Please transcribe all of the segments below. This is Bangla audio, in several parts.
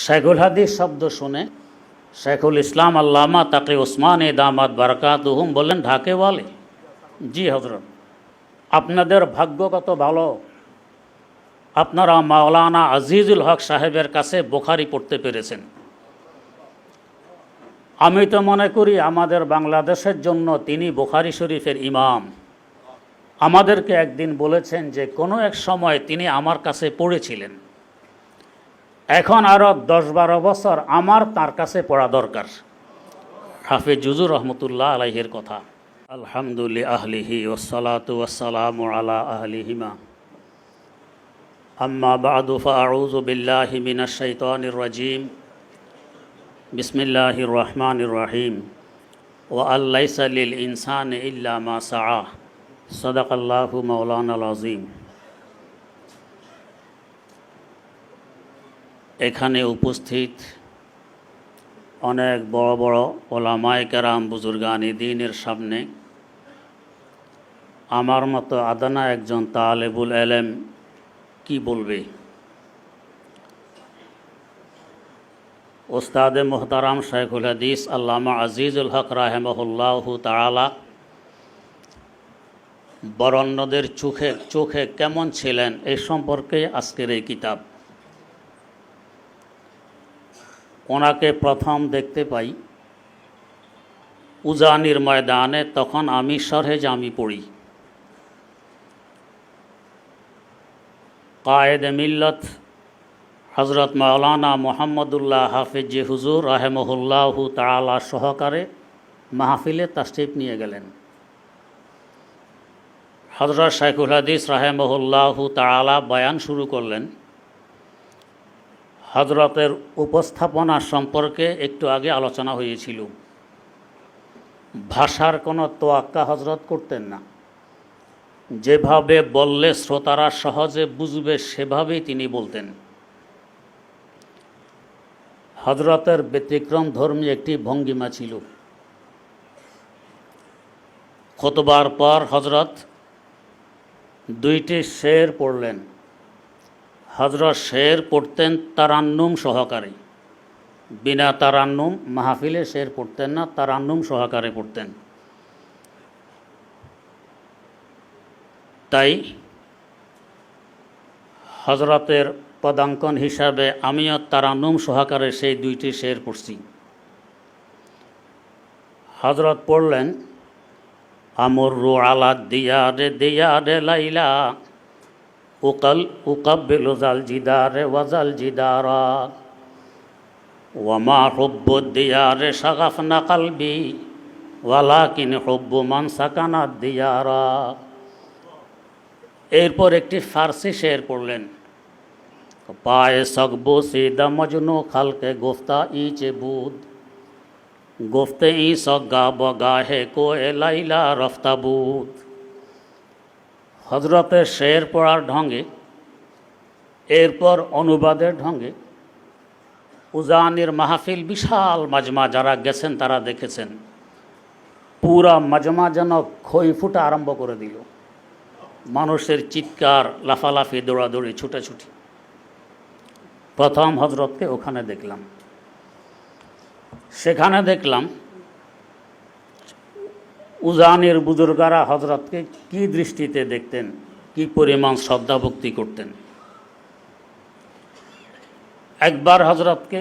শেখুল হাদিস শব্দ শুনে শেখুল ইসলাম আল্লামা তাকে ওসমানে দামাত বারাকাতুহুম বললেন, ঢাকে ওয়ালে। জি হজরত, আপনাদের ভাগ্য কত ভালো, আপনারা মাওলানা আজিজুল হক সাহেবের কাছে বুখারী পড়তে পেরেছেন। আমি তো মনে করি আমাদের বাংলাদেশের জন্য তিনি বুখারী শরীফের ইমাম। আমাদেরকে একদিন বলেছেন যে কোনো এক সময় তিনি আমার কাছে পড়েছিলেন, এখন আরও 10-12 বছর আমার তার কাছে পড়া দরকার। হাফিজ জুজুর রহমতুল্লাহ আলাইহির কথা। আলহামদুলিল্লাহ আহলিহি ওয়াসসালাতু ওয়াসসালামু আলা আহলিহিমা আম্মা বা'দু ফাআউযু বিল্লাহি মিনাশ শাইতানির রাজীম বিসমিল্লাহির রহমানির রহিম ওয়া আল্লাইসা লিল ইনসানি ইল্লা মা সাআ সাদাকাল্লাহু মাওলানাল আযীম। এখানে উপস্থিত অনেক বড় বড় ওলামায়ে কেরাম, বুজুর্গানি দ্বীনের সামনে আমার মতো আদানা একজন তালেবুল এলেম কি বলবে? ওস্তাদে মোহতারাম শেখুল হাদিস আল্লামা আজিজুল হক রাহিমাহুল্লাহু তাআলা বরেণ্যদের চোখে কেমন ছিলেন এই সম্পর্কে আজকের এই কিতাব। ওনাকে প্রথম দেখতে পাই উজানির ময়দানে, তখন আমি শরহে জামি পড়ি। কায়েদ মিল্লত হজরত মাওলানা মুহাম্মদুল্লাহ হাফিজ হুজুর রাহিমাহুল্লাহু তাআলা সহকারে মাহফিলে তাশরিফ নিয়ে গেলেন। হজরত শেখুল হাদিস রাহিমাহুল্লাহু তাআলা বয়ান শুরু করলেন। হজরতের উপস্থাপনা সম্পর্কে একটু আগে আলোচনা হয়েছিল। ভাষার কোনো তোয়াক্কা হজরত করতেন না, যেভাবে বললে শ্রোতারা সহজে বুঝবে সেভাবেই তিনি বলতেন। হজরতের ব্যতিক্রম ধর্মী একটি ভঙ্গিমা ছিল। খুতবার পর হজরত 2টি শের পড়লেন। হজরত শের পড়তেন তারান্নুম সহকারে, বিনা তারান্নুম মাহফিলে শের পড়তেন না, তারান্নুম সহকারে পড়তেন। তাই হজরতের পদাঙ্কন হিসাবে আমিও তারান্নুম সহকারে সেই 2টি শের পড়ছি। হজরত পড়লেন, আমরু আলা দিয়ারে দিয়ারে লাইলা উকাব্বিলু জাল জিদারে ওয়াজাল জিদারা ওয়ামা হুব্বুদ দিয়ারে শাগাফনা কলবি ওয়ালাকিন হুব্বু মান সাকানাদ দিয়ারা। এরপর একটি ফার্সি শের পড়লেন, পায়ে সকবো সিদা মজনু খালকে গোফতা ইচে বুদ গোফতে ই সগা বগাহে কো এ লাইলা রফতাবুদ। হজরতের শের পড়ার ঢঙ্গে, এরপর অনুবাদের ঢঙ্গে উজানির মাহফিল, বিশাল মাজমা, যারা গেছেন তারা দেখেছেন, পুরা মাজমা যেন খই ফুটা আরম্ভ করে দিল। মানুষের চিৎকার, লাফালাফি, দৌড়াদৌড়ি, ছুটাছুটি। প্রথম হজরতকে ওখানে দেখলাম। সেখানে দেখলাম উজানির বুজুর্গারা হজরতকে কি দৃষ্টিতে দেখতেন, কি পরিমাণ শ্রদ্ধা ভক্তি করতেন। একবার হজরতকে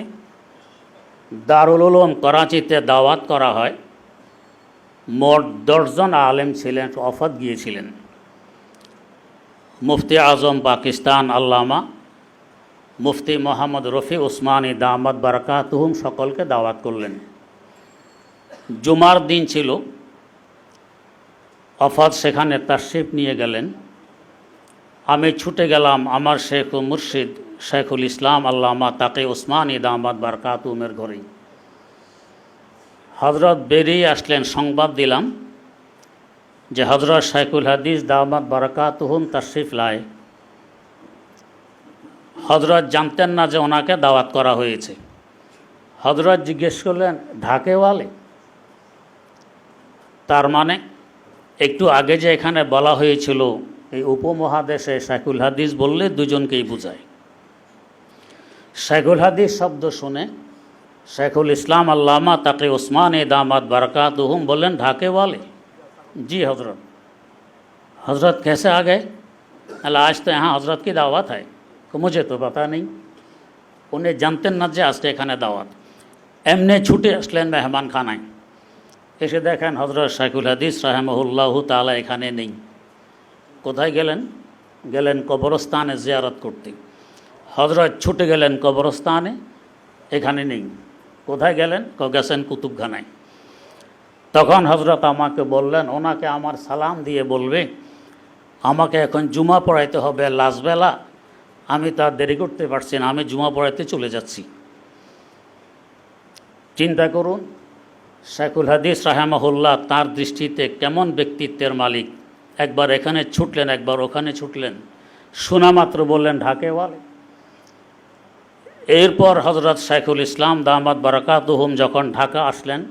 দারুল উলুম করাচিতে দাওয়াত করা হয়। মোট 10 জন আলেম ছিলেন, ওফাত গিয়েছিলেন। মুফতি আজম পাকিস্তান আল্লামা মুফতি মোহাম্মদ রফি উসমানী দামাত বারাকাতুহুম সকলকে দাওয়াত করলেন। জুমার দিন ছিল, ওফাত সেখানে তাশরিফ নিয়ে গেলেন। আমি ছুটে গেলাম আমার শেখ ও মুর্শিদ শেখুল ইসলাম আল্লামা তাকে উসমানী দামাত বারাকাতুহুমের ঘরেই। হজরত বেরিয়ে আসলেন, সংবাদ দিলাম যে হজরত শেখুল হাদিস দামাত বারাকাতুহুম তাশরিফ লাই। হজরত জানতেন না যে ওনাকে দাওয়াত করা হয়েছে। হজরত জিজ্ঞেস করলেন, ঢাকে ওয়ালে? তার মানে একটু আগে যে এখানে বলা হয়েছিল এই উপমহাদেশে শেখুল হাদিস বললে দুজনকেই বোঝায়। শেখুল হাদিস শব্দ শুনে শেখুল ইসলাম আল্লামা তাকে উসমান दामत बरकातुहुम बोलें ढाके वाले। जी हज़रत। हज़रत कैसे आ गए? अल्लाह आज तो यहाँ हज़रत की दावत है। तो मुझे तो पता नहीं। उन्हें जानते न जे आज एखाने दावत एमने छुटे আসলেন मेहमान खानाয়। এসে দেখেন হযরত শেখুল হাদিস রাহিমাহুল্লাহু তাআলা এখানে নেই। কোথায় গেলেন? গেলেন কবরস্থানে জিয়ারত করতে। হযরত ছুটে গেলেন কবরস্থানে, এখানে নেই। কোথায় গেলেন? গেছেন কুতুবখানায়। তখন হযরত আমাকে বললেন, ওনাকে আমার সালাম দিয়ে বলবে আমাকে এখন জুমা পড়াইতে হবে লাজবেলা, আমি তা দেরি করতে পারছি না, আমি জুমা পড়াইতে চলে যাচ্ছি। চিন্তা করুন, শেখুল হাদিস রাহিমাহুল্লাহ তার দৃষ্টিতে কেমন ব্যক্তিত্বের মালিক। একবার এখানে ছুটলেন, একবার ওখানে ছুটলেন, শোনা মাত্র বললেন ঢাকেওয়ালে। এরপর হযরত শেখুল ইসলাম দামাত বারাকাতুহুম যখন ঢাকা আসলেন,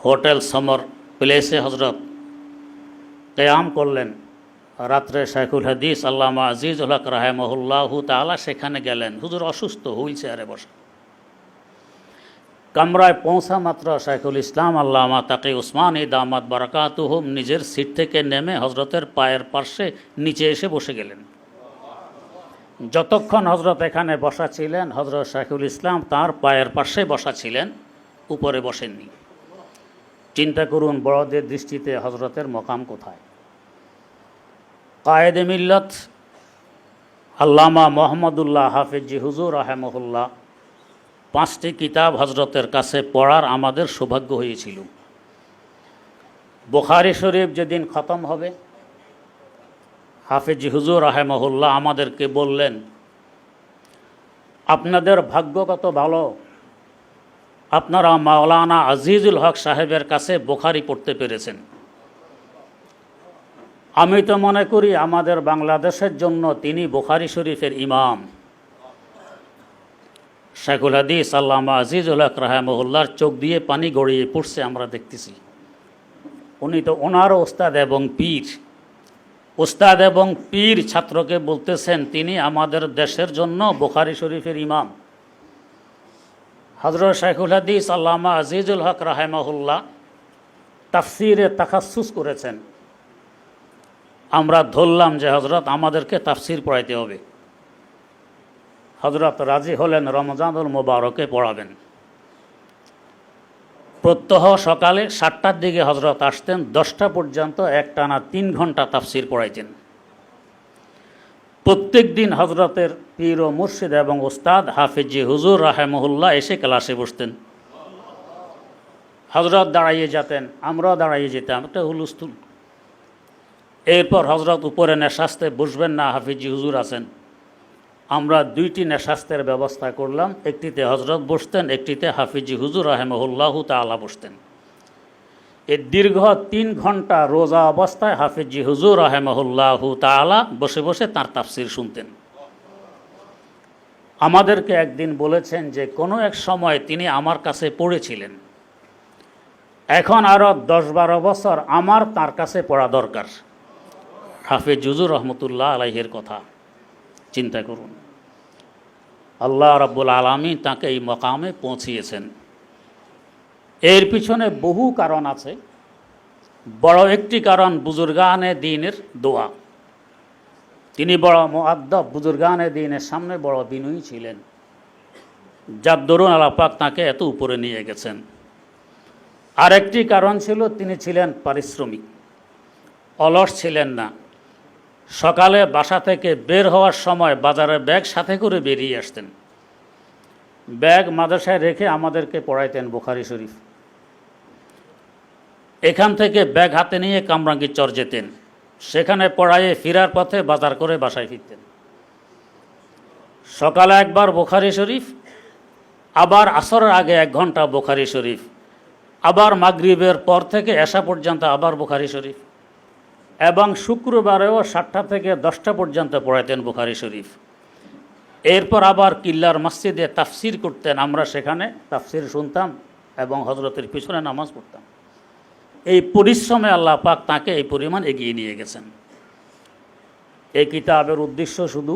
হোটেল সমর প্লেসে হযরত কিয়াম করলেন। রাত্রে শেখুল হাদিস আল্লামা আজিজুল হক রাহিমাহুল্লাহু তাআলা সেখানে গেলেন। হুজুর অসুস্থ, হুইল চেয়ারে বসা। কামরায় পৌঁছা মাত্র শেখুল ইসলাম আল্লামা তাকে উসমান दामत बरकातुहुम নিজের সিট থেকে নেমে হযরতের পায়ের পাশে নিচে এসে বসে গেলেন। যতক্ষণ হযরত এখানে বসা ছিলেন, হযরত শেখুল ইসলাম তার পায়ের পাশে বসা ছিলেন, উপরে বসেননি। চিন্তা করুন বড়দের দৃষ্টিতে হযরতের মকাম কোথায়। কায়েদে মিল্লত আল্লামা মোহাম্মদুল্লাহ হাফিজি হুজুর রাহিমাহুল্লাহ 5টি কিতাব হযরতের কাছে পড়ার আমাদের সৌভাগ্য হয়েছিল। বুখারী শরীফ যেদিন খতম হবে, হাফিজি হুজুর রাহিমাহুল্লাহ আমাদেরকে বললেন, আপনাদের ভাগ্য কত ভালো, আপনারা মাওলানা আজিজুল হক সাহেবের কাছে বুখারী পড়তে পেরেছেন। আমি তো মনে করি আমাদের বাংলাদেশের জন্য তিনি বুখারী শরীফের ইমাম। শেখুল হাদিস আল্লামা আজিজুল হক রাহিমাহুল্লাহর চোখ দিয়ে পানি গড়িয়ে পড়ছে, আমরা দেখতেছি। উনি তো ওনারও ওস্তাদ এবং পীর। ওস্তাদ এবং পীর ছাত্রকে বলতেছেন তিনি আমাদের দেশের জন্য বুখারী শরীফের ইমাম। হযরত শেখুল হাদিস আল্লামা আজিজুল হক রাহিমাহুল্লাহ তাফসিরে তাখাসসুস করেছেন। আমরা ধরলাম যে হযরত আমাদেরকে তাফসির পড়াইতে হবে। হযরত রাজি হলেন রমজানুল মুবারকে পড়াবেন। প্রত্যহ সকালে 7টার দিকে হযরত আসতেন, 10টা পর্যন্ত একটানা 3 ঘন্টা তাফসির পড়াইতেন। প্রত্যেক দিন হযরতের পীর ও মুর্শিদ এবং ওস্তাদ হাফিজি হুজুর রাহিমাহুল্লাহ এসে ক্লাসে বসতেন। হযরত দাঁড়াইয়ে যেতেন, আমরাও দাঁড়াইয়ে যেতাম, একটা হুলস্থুল। এরপর হযরত উপরে নেশাস্তে বসবেন না, হাফিজি হুজুর আছেন। আমরা 2টি নেশাস্তের ব্যবস্থা করলাম, একটিতে হযরত বসতেন, একটিতে হাফিজি হুজুর রাহিমাহুল্লাহু তাআলা বসতেন। এই দীর্ঘ 3 ঘন্টা রোজা অবস্থায় হাফিজি হুজুর রাহিমাহুল্লাহু তাআলা বসে বসে তার তাফসির শুনতেন। আমাদেরকে একদিন বলেছেন যে কোনো এক সময় তিনি আমার কাছে পড়েছিলেন, এখন আরও 10-12 বছর আমার তার কাছে পড়া দরকার। হাফিজ হুজুর রহমতুল্লাহ আলাইহির কথা চিন্তা করুন। আল্লাহ রাব্বুল আলামিন তাকে এই মকামে পৌঁছিয়েছেন। এর পিছনে বহু কারণ আছে। বড় একটি কারণ বুজুর্গানে দ্বীনের দোয়া। তিনি বড় মুআদ্দব, বুজুর্গানে দ্বীনের সামনে বড় বিনয়ী ছিলেন, যার দরুন আল্লাহ পাক তাকে এত উপরে নিয়ে গেছেন। আরেকটি কারণ ছিল তিনি ছিলেন পারিশ্রমিক, অলস ছিলেন না। সকালে বাসা থেকে বের হওয়ার সময় বাজারে ব্যাগ সাথে করে বেরিয়ে আসতেন। ব্যাগ মাদ্রাসায় রেখে আমাদেরকে পড়াইতেন বুখারী শরীফ। এখান থেকে ব্যাগ হাতে নিয়ে কামরাঙ্গীর চর যেতেন, সেখানে পড়াইয়ে ফেরার পথে বাজার করে বাসায় ফিরতেন। সকালে একবার বুখারী শরীফ, আবার আসরের আগে 1 ঘন্টা বুখারী শরীফ, আবার মাগরিবের পর থেকে এশা পর্যন্ত আবার বুখারী শরীফ, এবং শুক্রবারেও 7টা থেকে 10টা পর্যন্ত পড়াইতেন বুখারী শরীফ। এরপর আবার কিল্লার মসজিদে তাফসির করতেন, আমরা সেখানে তাফসির শুনতাম এবং হযরতের পিছনে নামাজ পড়তাম। এই পরিশ্রমে আল্লাহ পাক তাকে এই পরিমাণ এগিয়ে নিয়ে গেছেন। এই কিতাবের উদ্দেশ্য শুধু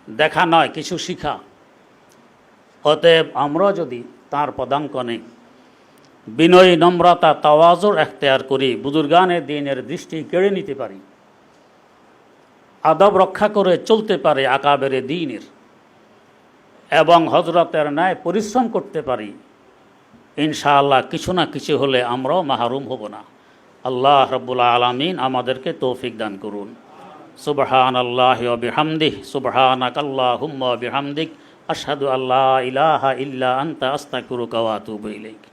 দেখা নয়, কিছু শিখা। অতএব আমরা যদি তার পদাঙ্কনে বিনয়ী, নম্রতা, তাওয়াজুর এখতিয়ার করি, বুজুর্গানে দ্বীনের দৃষ্টি কেড়ে নিতে পারি, আদব রক্ষা করে চলতে পারে আকাবেরে দ্বীনের, এবং হজরতের ন্যায় পরিশ্রম করতে পারি, ইনশাআল্লাহ কিছু না কিছু হলে আমরাও মাহরুম হব না। আল্লাহ রাব্বুল আলামিন আমাদেরকে তৌফিক দান করুন। সুবহানাল্লাহি ওয়া বিহামদিহি, সুবহানাকাল্লাহুম্মা ওয়া বিহামদিক, আশহাদু আল্লা ইলাহা ইল্লা আনতা আস্তাগফিরুকা ওয়া আতুবু ইলাইক।